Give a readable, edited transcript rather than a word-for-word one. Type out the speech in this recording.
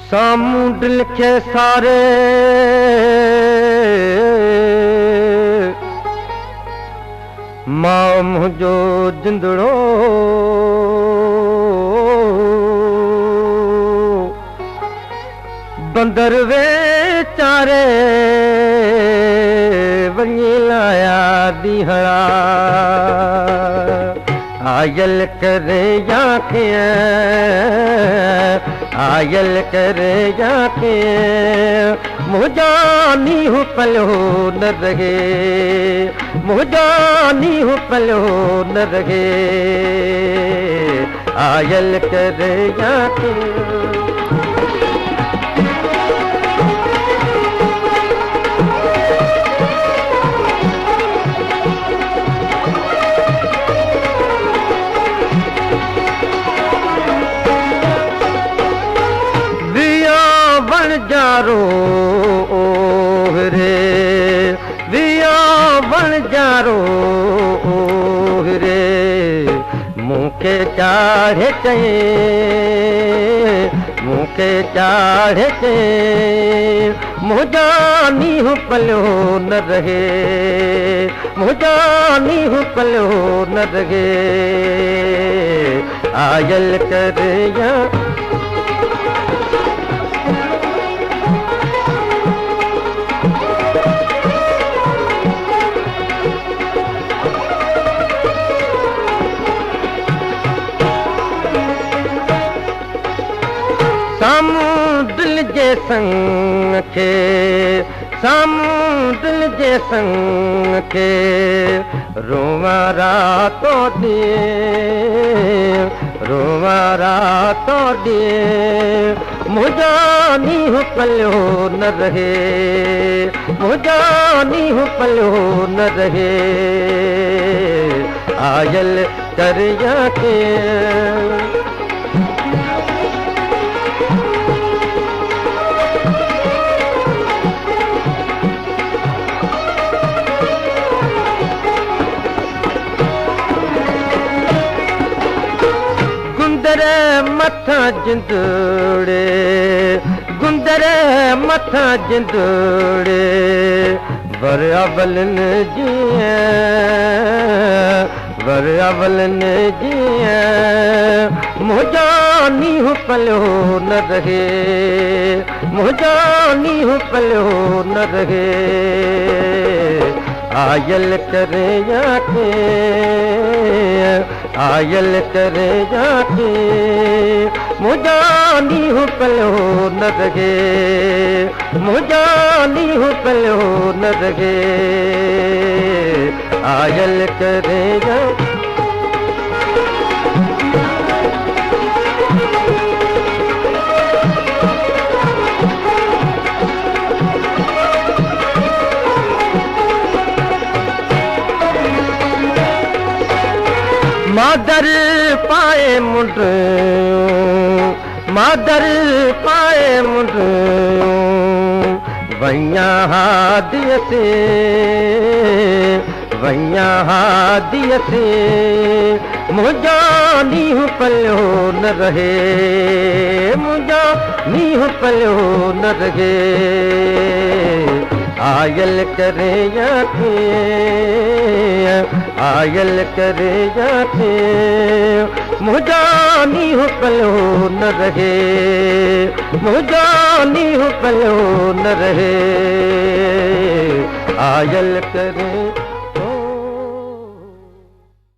सामूं दिल के सारे मां मुंहिंजो जिंदड़ो बंदर वेचारे वञी लाया दीहड़ा आयल करे या आयल करे या मुझा नीहू पलो न रहे मुझा नीहू पलो न रहे आयल करे या जारो रे दिया बन जारो रे मुखे चाढ़े मुखे चाढ़े मुझा नीहू पलो न रहे मुझा नीहू पलो न रहे आयल कर या सामूं दिल जे संग के सामूं दिल जे संग के रोवा रातो ॾिए मुझा नीहू पलो न रहे मुझा नीहू पलो न रहे आयल कर या के गुंदरे मथा जिंदड़े गुंदरे मथा जिंदड़े वरअवलन जिए वरअवलन जिए मुझा नीहू पलो न रहे मुझा नीहू पलो न रहे आयल करे या आयल करे या मुझा नीहू पलो न रहे मुझा नीहू पलो न रहे आयल करे या मादर पाए मुंड मादर पाए मुंड वैया हादिय से मुझा नीहू पलो न रहे मुझा नीहू पलो न रहे आयल करे या आयल करे या मुझा नीहू पलो न रहे मुझा नीहू पलो न रहे आयल करे